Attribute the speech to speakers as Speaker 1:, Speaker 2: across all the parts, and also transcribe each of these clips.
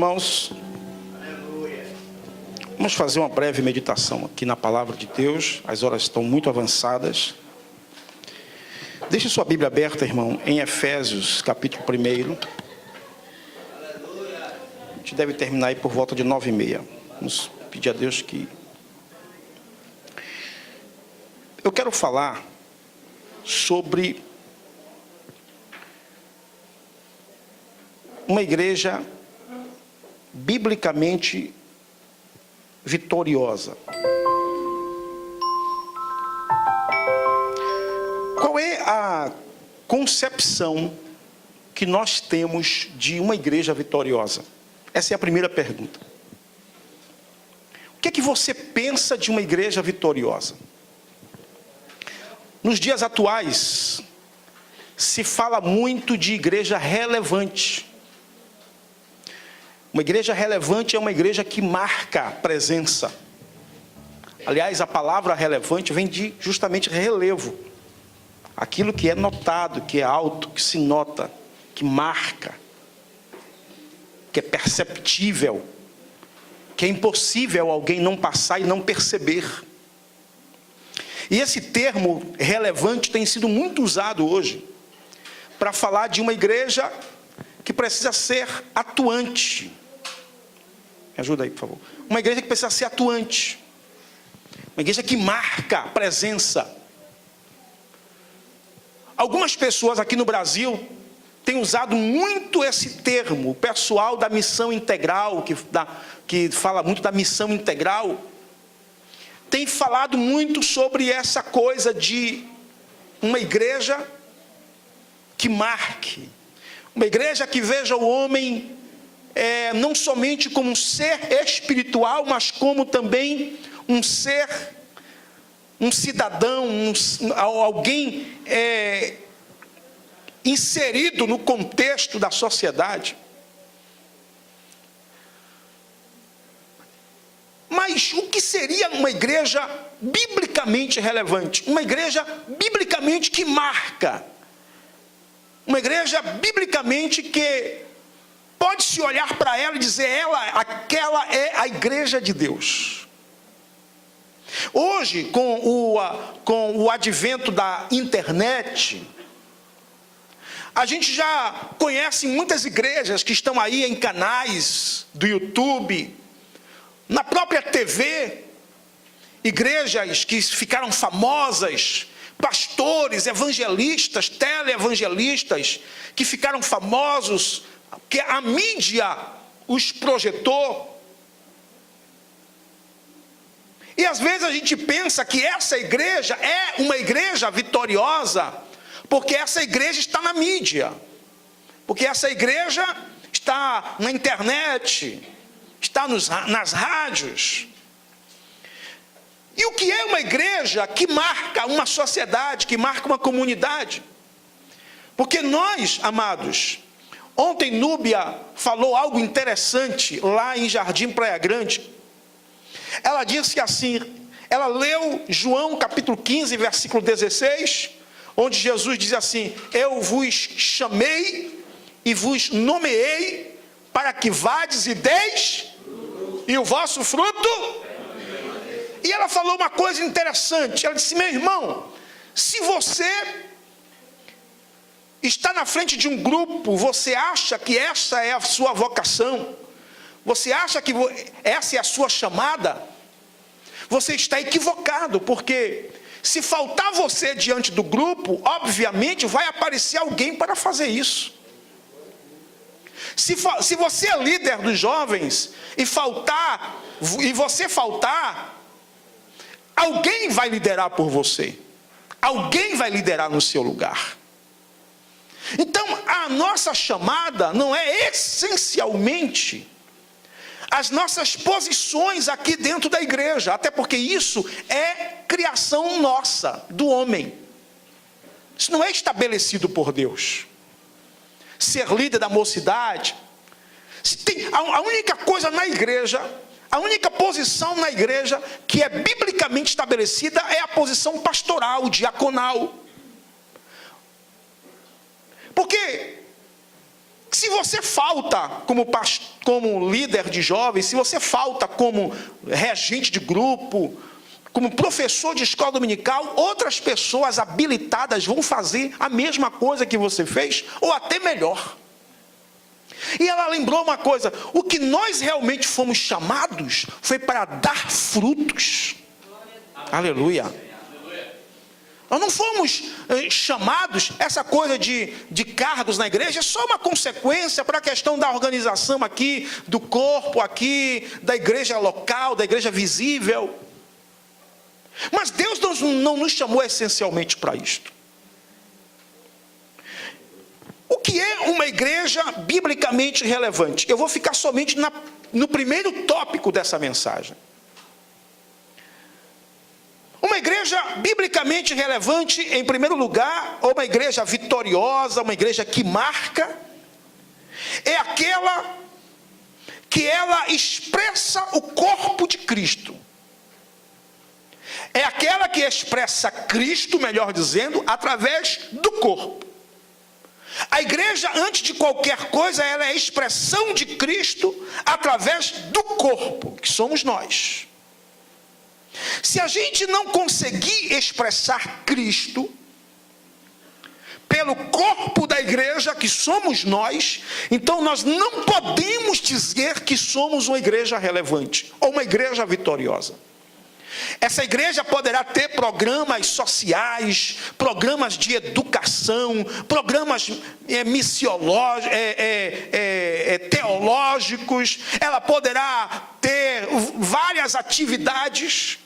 Speaker 1: Irmãos, vamos fazer uma breve meditação aqui na palavra de Deus. As horas estão muito avançadas. Deixe sua Bíblia aberta, irmão, em Efésios, capítulo 1. A gente deve terminar aí por volta de 9h30. Vamos pedir a Deus que... Eu quero falar sobre uma igreja biblicamente vitoriosa. Qual é a concepção que nós temos de uma igreja vitoriosa? Essa é a primeira pergunta. O que é que você pensa de uma igreja vitoriosa? Nos dias atuais, se fala muito de igreja relevante. Uma igreja relevante é uma igreja que marca presença. Aliás, a palavra relevante vem de justamente relevo. Aquilo que é notado, que é alto, que se nota, que marca, que é perceptível, que é impossível alguém não passar e não perceber. E esse termo relevante tem sido muito usado hoje para falar de uma igreja que precisa ser atuante. Me ajuda aí, por favor. Uma igreja que precisa ser atuante. Uma igreja que marca presença. Algumas pessoas aqui no Brasil têm usado muito esse termo. O pessoal da missão integral, que fala muito da missão integral, tem falado muito sobre essa coisa de uma igreja que marque. Uma igreja que veja o homem não somente como um ser espiritual, mas como também um ser, um cidadão, alguém inserido no contexto da sociedade. Mas o que seria uma igreja biblicamente relevante? Uma igreja biblicamente que marca. Uma igreja biblicamente que pode-se olhar para ela e dizer, aquela é a igreja de Deus. Hoje, com o advento da internet, a gente já conhece muitas igrejas que estão aí em canais do YouTube, na própria TV, igrejas que ficaram famosas, pastores, evangelistas, teleevangelistas, que ficaram famosos, que a mídia os projetou. E às vezes a gente pensa que essa igreja é uma igreja vitoriosa, porque essa igreja está na mídia, porque essa igreja está na internet, está nas rádios. E o que é uma igreja que marca uma sociedade, que marca uma comunidade? Porque nós, amados, ontem Núbia falou algo interessante lá em Jardim Praia Grande. Ela disse assim, ela leu João capítulo 15, versículo 16, onde Jesus diz assim, eu vos chamei e vos nomeei para que vades e deis, e o vosso fruto. E ela falou uma coisa interessante, ela disse, meu irmão, se você está na frente de um grupo, você acha que essa é a sua vocação, você acha que essa é a sua chamada, você está equivocado, porque se faltar você diante do grupo, obviamente vai aparecer alguém para fazer isso. Se você é líder dos jovens e você faltar, alguém vai liderar por você. Alguém vai liderar no seu lugar. Então, a nossa chamada não é essencialmente as nossas posições aqui dentro da igreja, até porque isso é criação nossa, do homem. Isso não é estabelecido por Deus. Ser líder da mocidade, a única coisa na igreja, a única posição na igreja que é biblicamente estabelecida é a posição pastoral, diaconal. Porque Se você falta como líder de jovens, se você falta como regente de grupo, como professor de escola dominical, outras pessoas habilitadas vão fazer a mesma coisa que você fez, ou até melhor. E ela lembrou uma coisa: o que nós realmente fomos chamados foi para dar frutos. Aleluia. Nós não fomos chamados, essa coisa de cargos na igreja é só uma consequência para a questão da organização aqui, do corpo aqui, da igreja local, da igreja visível. Mas Deus não nos chamou essencialmente para isto. O que é uma igreja biblicamente relevante? Eu vou ficar somente no primeiro tópico dessa mensagem. Uma igreja biblicamente relevante, em primeiro lugar, ou uma igreja vitoriosa, uma igreja que marca, é aquela que ela expressa o corpo de Cristo. É aquela que expressa Cristo, melhor dizendo, através do corpo. A igreja, antes de qualquer coisa, ela é a expressão de Cristo através do corpo, que somos nós. Se a gente não conseguir expressar Cristo pelo corpo da igreja, que somos nós, então nós não podemos dizer que somos uma igreja relevante, ou uma igreja vitoriosa. Essa igreja poderá ter programas sociais, programas de educação, programas missiológicos, teológicos, ela poderá ter várias atividades,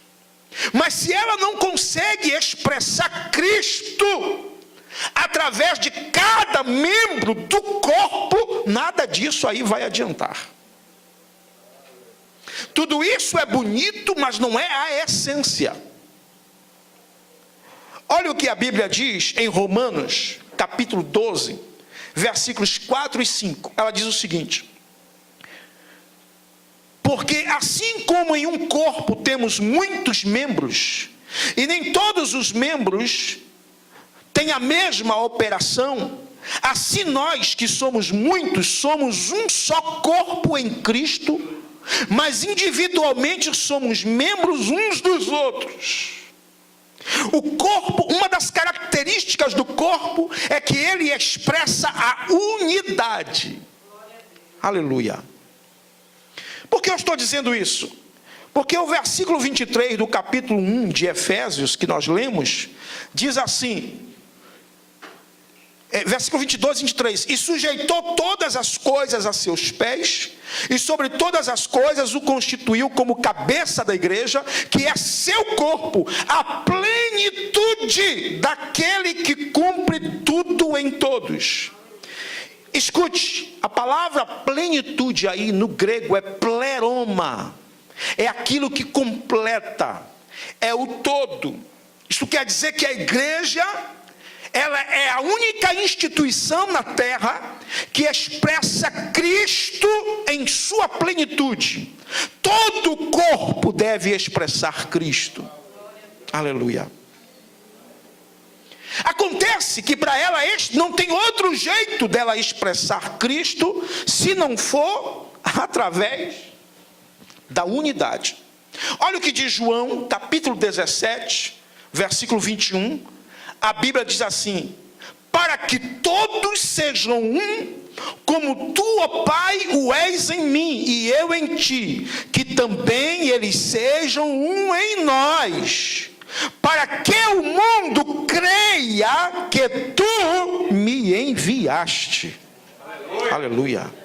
Speaker 1: mas se ela não consegue expressar Cristo através de cada membro do corpo, nada disso aí vai adiantar. Tudo isso é bonito, mas não é a essência. Olha o que a Bíblia diz em Romanos, capítulo 12, versículos 4 e 5. Ela diz o seguinte: porque assim como em um corpo temos muitos membros, e nem todos os membros têm a mesma operação, assim nós que somos muitos, somos um só corpo em Cristo, mas individualmente somos membros uns dos outros. O corpo, uma das características do corpo é que ele expressa a unidade. Aleluia. Por que eu estou dizendo isso? Porque o versículo 23 do capítulo 1 de Efésios, que nós lemos, diz assim, versículo 22 e 23, e sujeitou todas as coisas a seus pés, e sobre todas as coisas o constituiu como cabeça da igreja, que é seu corpo, a plenitude daquele que cumpre tudo em todos. Escute, a palavra plenitude aí no grego é pleroma, é aquilo que completa, é o todo. Isso quer dizer que a igreja, ela é a única instituição na terra que expressa Cristo em sua plenitude. Todo o corpo deve expressar Cristo. Aleluia. Acontece que para ela não tem outro jeito dela expressar Cristo se não for através da unidade. Olha o que diz João, capítulo 17, versículo 21. A Bíblia diz assim: para que todos sejam um, como tu, ó Pai, o és em mim e eu em ti, que também eles sejam um em nós, para que o mundo creia que tu me enviaste. Aleluia. Aleluia.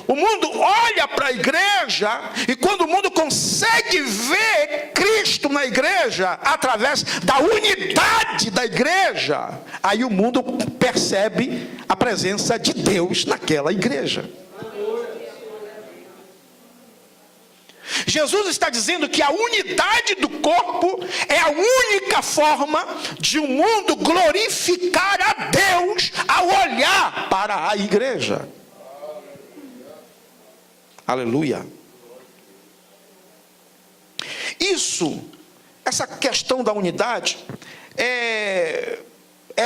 Speaker 1: O mundo olha para a igreja, e quando o mundo consegue ver Cristo na igreja, através da unidade da igreja, aí o mundo percebe a presença de Deus naquela igreja. Jesus está dizendo que a unidade do corpo é a única forma de o mundo glorificar a Deus ao olhar para a igreja. Aleluia. Essa questão da unidade é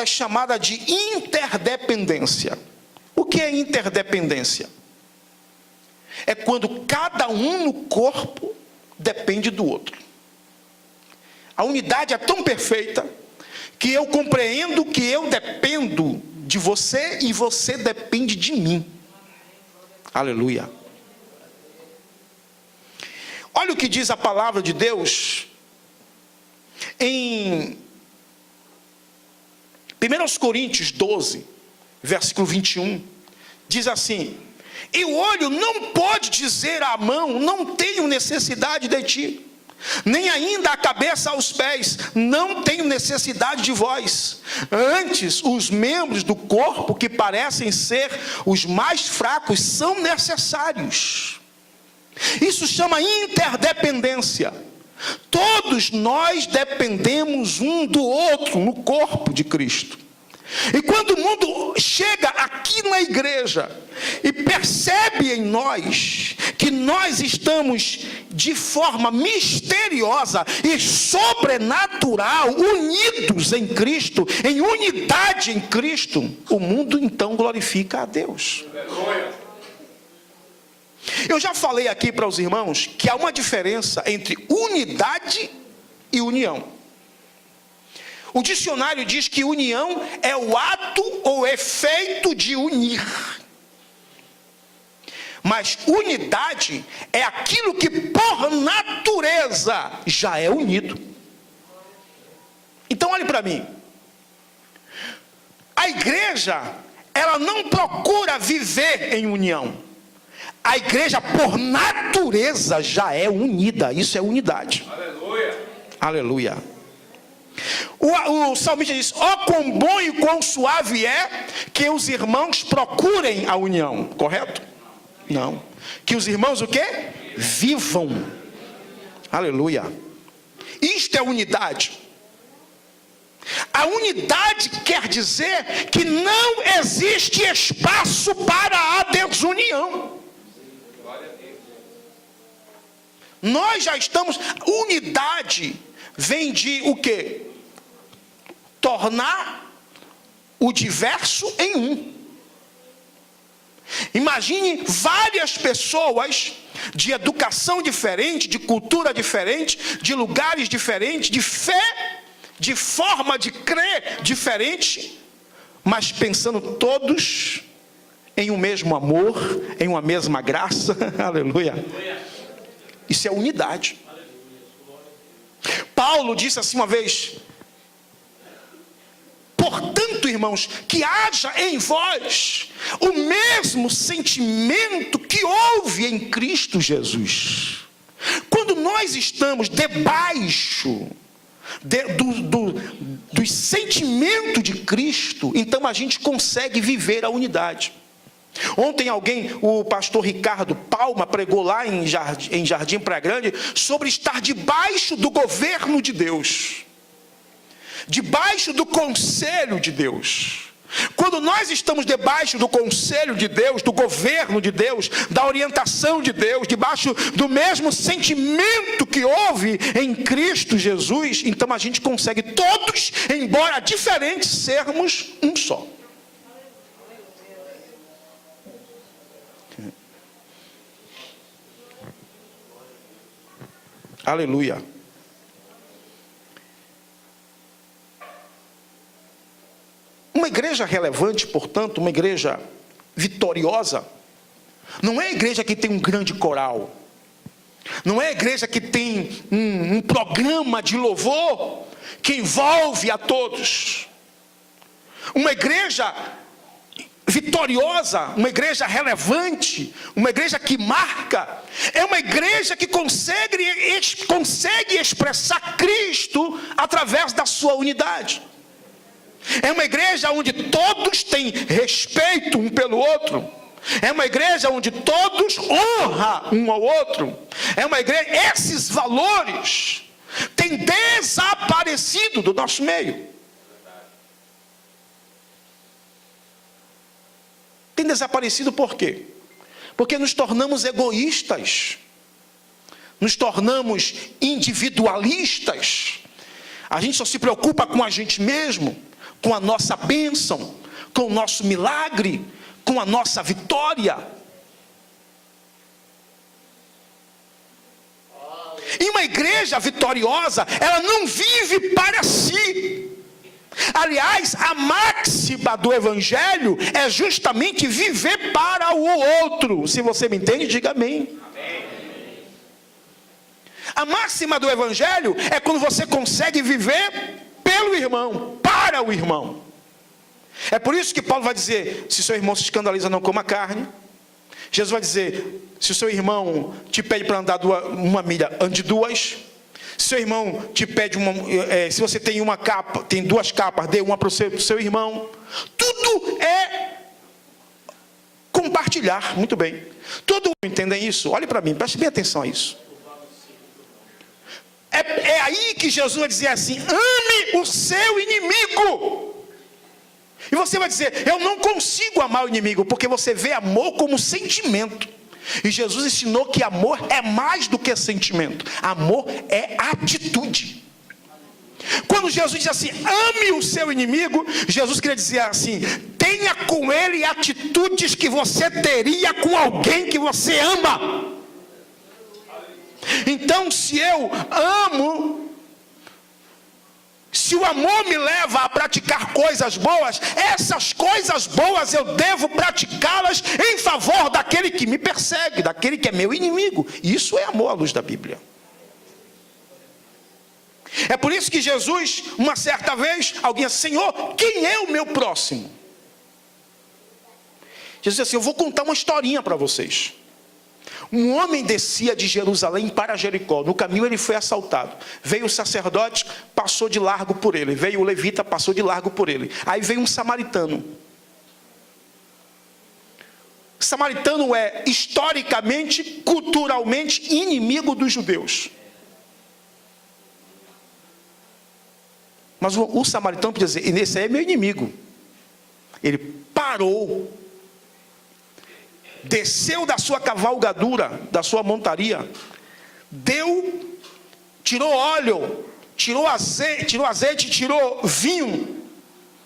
Speaker 1: chamada de interdependência. O que é interdependência? É quando cada um no corpo depende do outro. A unidade é tão perfeita que eu compreendo que eu dependo de você e você depende de mim. Aleluia. Olha o que diz a palavra de Deus em 1 Coríntios 12, versículo 21. Diz assim: e o olho não pode dizer à mão, não tenho necessidade de ti, nem ainda a cabeça aos pés, não tenho necessidade de vós. Antes, os membros do corpo que parecem ser os mais fracos são necessários. Isso chama interdependência. Todos nós dependemos um do outro no corpo de Cristo. E quando o mundo chega aqui na igreja e percebe em nós que nós estamos de forma misteriosa e sobrenatural unidos em Cristo, em unidade em Cristo, o mundo então glorifica a Deus. Eu já falei aqui para os irmãos que há uma diferença entre unidade e união. O dicionário diz que união é o ato ou efeito de unir. Mas unidade é aquilo que por natureza já é unido. Então olhe para mim. A igreja, ela não procura viver em união. A igreja por natureza já é unida. Isso é unidade. Aleluia. Aleluia. O salmista diz: ó, quão bom e quão suave é que os irmãos procurem a união. Correto? Não. Que os irmãos o quê? Vivam. Aleluia. Isto é unidade. A unidade quer dizer que não existe espaço para a desunião. Nós já estamos... Unidade vem de o quê? Tornar o diverso em um. Imagine várias pessoas de educação diferente, de cultura diferente, de lugares diferentes, de fé, de forma de crer diferente, mas pensando todos em um mesmo amor, em uma mesma graça. Aleluia. Isso é unidade. Paulo disse assim uma vez: portanto, irmãos, que haja em vós o mesmo sentimento que houve em Cristo Jesus. Quando nós estamos debaixo do sentimento de Cristo, então a gente consegue viver a unidade. Ontem o pastor Ricardo Palma pregou lá em Jardim Praia Grande sobre estar debaixo do governo de Deus, debaixo do conselho de Deus. Quando nós estamos debaixo do conselho de Deus, do governo de Deus, da orientação de Deus, debaixo do mesmo sentimento que houve em Cristo Jesus, então a gente consegue todos, embora diferentes, sermos um só. Aleluia. Uma igreja relevante, portanto, uma igreja vitoriosa, não é a igreja que tem um grande coral, não é a igreja que tem um programa de louvor que envolve a todos. Uma igreja vitoriosa, uma igreja relevante, uma igreja que marca, é uma igreja que consegue expressar Cristo através da sua unidade. É uma igreja onde todos têm respeito um pelo outro. É uma igreja onde todos honram um ao outro. É uma igreja... Esses valores têm desaparecido do nosso meio. Tem desaparecido por quê? Porque nos tornamos egoístas, nos tornamos individualistas. A gente só se preocupa com a gente mesmo, com a nossa bênção, com o nosso milagre, com a nossa vitória. E uma igreja vitoriosa, ela não vive para si. Aliás, a máxima do evangelho é justamente viver para o outro. Se você me entende, diga amém. A máxima do evangelho é quando você consegue viver pelo irmão, para o irmão. É por isso que Paulo vai dizer: se seu irmão se escandaliza, não coma carne. Jesus vai dizer: se o seu irmão te pede para andar uma milha, ande duas. Se seu irmão te pede se você tem uma capa, tem duas capas, dê uma para o seu irmão. Tudo é compartilhar. Muito bem. Todos entendem isso? Olhe para mim, preste bem atenção a isso. É aí que Jesus vai dizer assim: ame o seu inimigo. E você vai dizer: eu não consigo amar o inimigo, porque você vê amor como sentimento. E Jesus ensinou que amor é mais do que sentimento. Amor é atitude. Quando Jesus diz assim: ame o seu inimigo, Jesus queria dizer assim: tenha com ele atitudes que você teria com alguém que você ama. Então, se eu amo, se o amor me leva a praticar coisas boas, essas coisas boas eu devo praticá-las em favor daquele que me persegue, daquele que é meu inimigo. Isso é amor à luz da Bíblia. É por isso que Jesus, uma certa vez, alguém disse: Senhor, quem é o meu próximo? Jesus disse assim: eu vou contar uma historinha para vocês. Um homem descia de Jerusalém para Jericó. No caminho ele foi assaltado. Veio o sacerdote, passou de largo por ele. Veio o levita, passou de largo por ele. Aí veio um samaritano. O samaritano é historicamente, culturalmente inimigo dos judeus. Mas o samaritano podia dizer: esse aí é meu inimigo. Ele parou, desceu da sua cavalgadura, da sua montaria, tirou óleo, tirou azeite, tirou vinho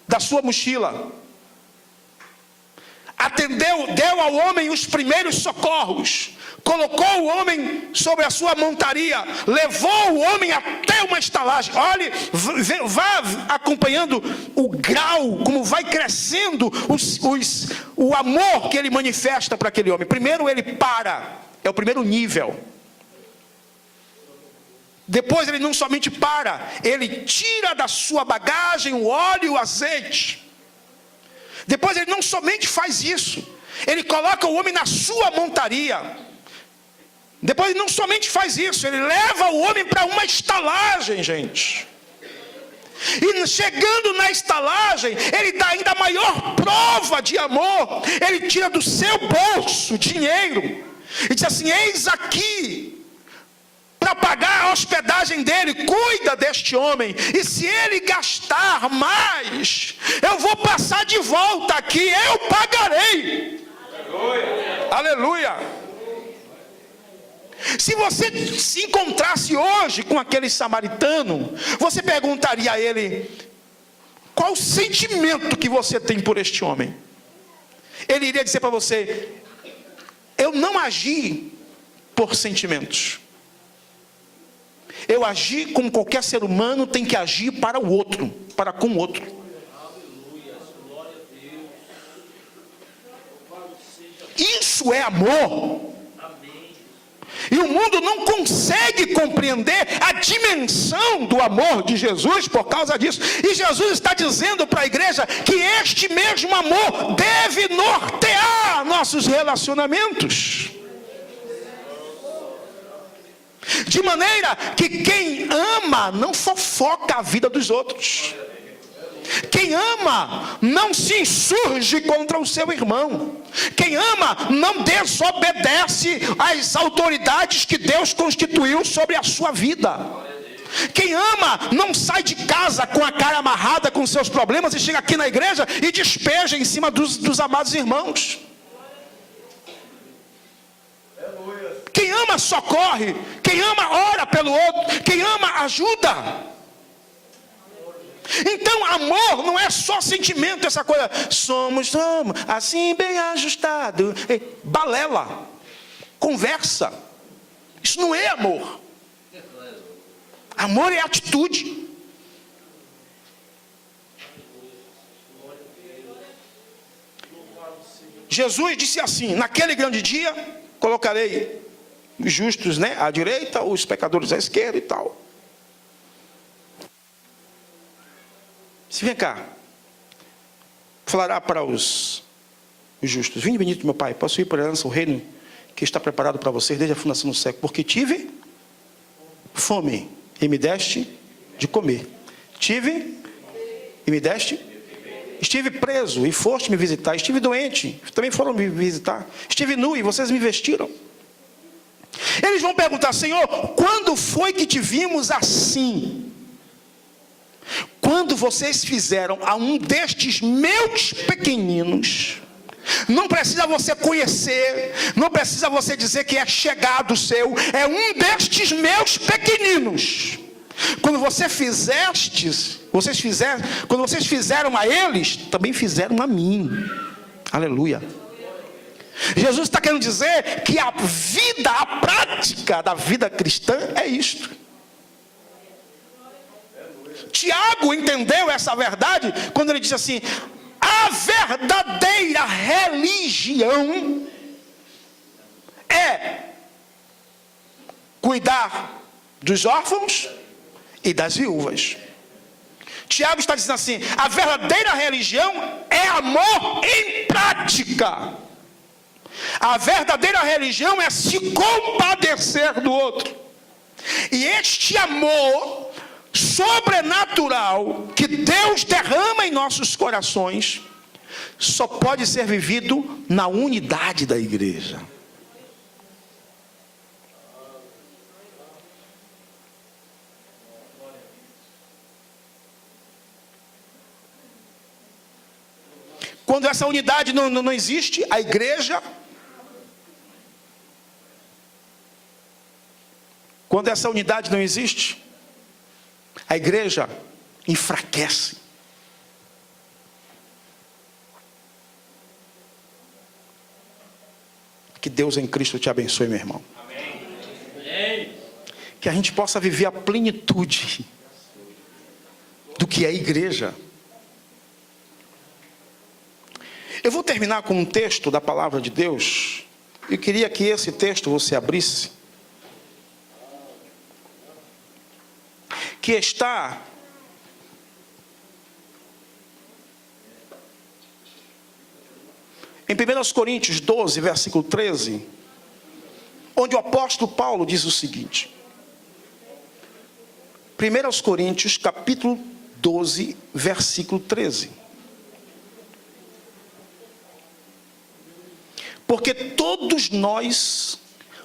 Speaker 1: da sua mochila, deu ao homem os primeiros socorros, colocou o homem sobre a sua montaria, levou o homem até uma estalagem. Olhe, vá acompanhando o grau, como vai crescendo o amor que ele manifesta para aquele homem. Primeiro ele para, é o primeiro nível. Depois ele não somente para, ele tira da sua bagagem o óleo e o azeite. Depois ele não somente faz isso, ele coloca o homem na sua montaria. Depois ele não somente faz isso, ele leva o homem para uma estalagem, gente. E chegando na estalagem, ele dá ainda a maior prova de amor. Ele tira do seu bolso dinheiro e diz assim: eis aqui, para pagar a hospedagem dele, cuida deste homem. E se ele gastar mais, eu vou passar de volta aqui, eu pagarei. Aleluia. Aleluia. Se você se encontrasse hoje com aquele samaritano, você perguntaria a ele: qual o sentimento que você tem por este homem? Ele iria dizer para você: eu não agi por sentimentos. Eu agi como qualquer ser humano tem que agir para o outro, para com o outro. Isso é amor. E o mundo não consegue compreender a dimensão do amor de Jesus por causa disso. E Jesus está dizendo para a igreja que este mesmo amor deve nortear nossos relacionamentos. De maneira que quem ama não fofoca a vida dos outros. Quem ama não se insurge contra o seu irmão. Quem ama não desobedece às autoridades que Deus constituiu sobre a sua vida. Quem ama não sai de casa com a cara amarrada com seus problemas e chega aqui na igreja e despeja em cima dos amados irmãos. Quem ama socorre. Quem ama ora pelo outro. Quem ama ajuda. Então amor não é só sentimento, essa coisa, somos assim bem ajustado, balela, conversa. Isso não é amor. Amor é atitude. Jesus disse assim: naquele grande dia colocarei os justos, à direita, os pecadores à esquerda e tal. Se vem cá, falará para os justos: vinde bendito meu Pai, posso ir por herança o reino que está preparado para vocês desde a fundação do século, porque tive fome e me deste de comer, tive e me deste, estive preso e foste me visitar, estive doente, também foram me visitar, estive nu e vocês me vestiram. Eles vão perguntar: Senhor, quando foi que te vimos assim? Quando vocês fizeram a um destes meus pequeninos. Não precisa você conhecer, não precisa você dizer que é chegado seu, é um destes meus pequeninos. Quando vocês fizeram a eles, também fizeram a mim. Aleluia. Jesus está querendo dizer que a prática da vida cristã é isto. Tiago entendeu essa verdade quando ele disse assim: a verdadeira religião é cuidar dos órfãos e das viúvas. Tiago está dizendo assim: a verdadeira religião é amor em prática. A verdadeira religião é se compadecer do outro. E este amor sobrenatural que Deus derrama em nossos corações só pode ser vivido na unidade da igreja. Quando essa unidade não existe, a igreja, quando essa unidade não existe, a igreja enfraquece. Que Deus em Cristo te abençoe, meu irmão. Amém. Que a gente possa viver a plenitude do que é a igreja. Eu vou terminar com um texto da palavra de Deus. Eu queria que esse texto você abrisse, que está em 1 Coríntios 12, versículo 13, onde o apóstolo Paulo diz o seguinte. 1 Coríntios capítulo 12, versículo 13. Porque todos nós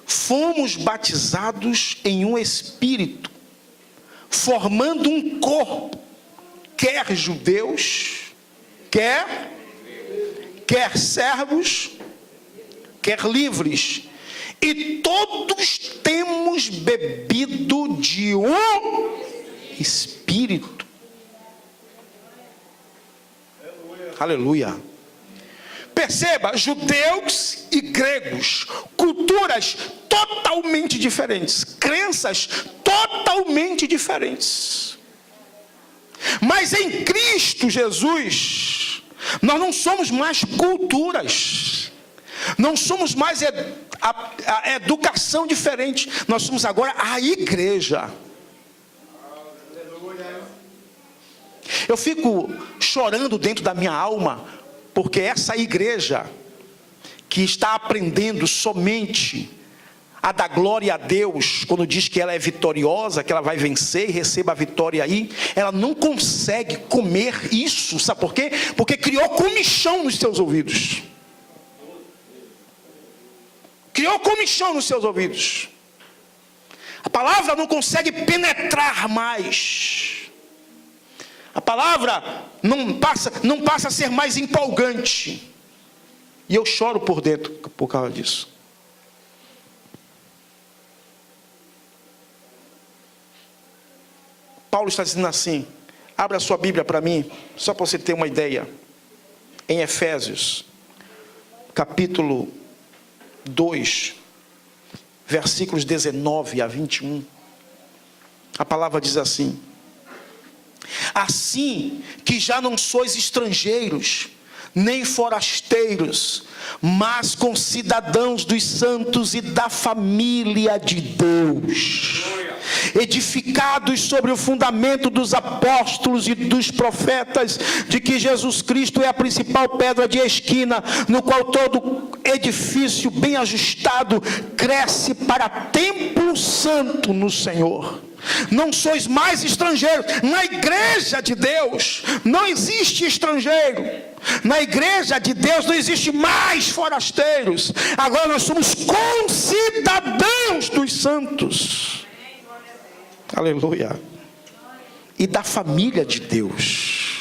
Speaker 1: fomos batizados em um espírito, formando um corpo, quer judeus, quer servos, quer livres, e todos temos bebido de um espírito. Aleluia. Perceba, judeus e gregos, culturas totalmente diferentes, crenças totalmente diferentes. Mas em Cristo Jesus, nós não somos mais culturas, não somos mais a educação diferente, nós somos agora a igreja. Eu fico chorando dentro da minha alma, porque essa igreja que está aprendendo somente a dar glória a Deus, quando diz que ela é vitoriosa, que ela vai vencer e receba a vitória aí, ela não consegue comer isso, sabe por quê? Porque criou comichão nos seus ouvidos. Criou comichão nos seus ouvidos. A palavra não consegue penetrar mais. A palavra não passa a ser mais empolgante. E eu choro por dentro por causa disso. Paulo está dizendo assim: Abra sua Bíblia para mim, só para você ter uma ideia. Em Efésios, capítulo 2, versículos 19 a 21. A palavra diz assim: assim que já não sois estrangeiros, nem forasteiros, mas concidadãos dos santos e da família de Deus, edificados sobre o fundamento dos apóstolos e dos profetas, de que Jesus Cristo é a principal pedra de esquina, no qual todo edifício bem ajustado cresce para templo santo no Senhor. Não sois mais estrangeiros. Na igreja de Deus não existe estrangeiro. Na igreja de Deus não existe mais forasteiros. Agora nós somos concidadãos dos santos. Aleluia. E da família de Deus.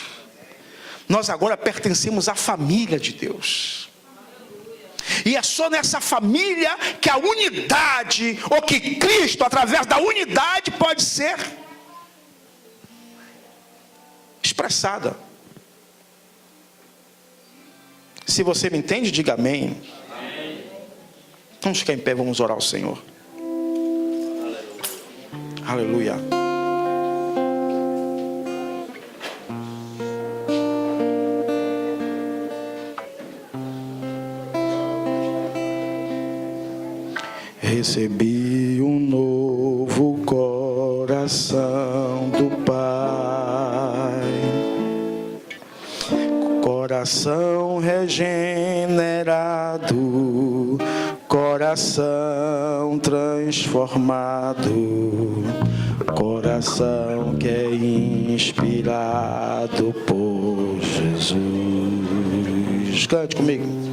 Speaker 1: Nós agora pertencemos à família de Deus. E é só nessa família que a unidade, ou que Cristo, através da unidade, pode ser expressada. Se você me entende, diga amém. Amém. Vamos ficar em pé, vamos orar ao Senhor. Aleluia. Aleluia. Recebi um novo coração do Pai, coração regenerado, coração transformado, coração que é inspirado por Jesus. Cante comigo.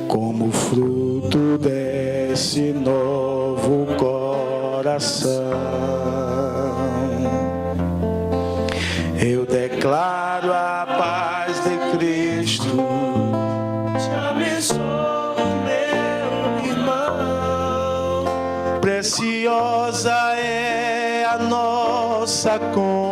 Speaker 1: Como fruto desse novo coração, eu declaro a paz de Cristo. Te abençoo, meu irmão. Preciosa é a nossa conta.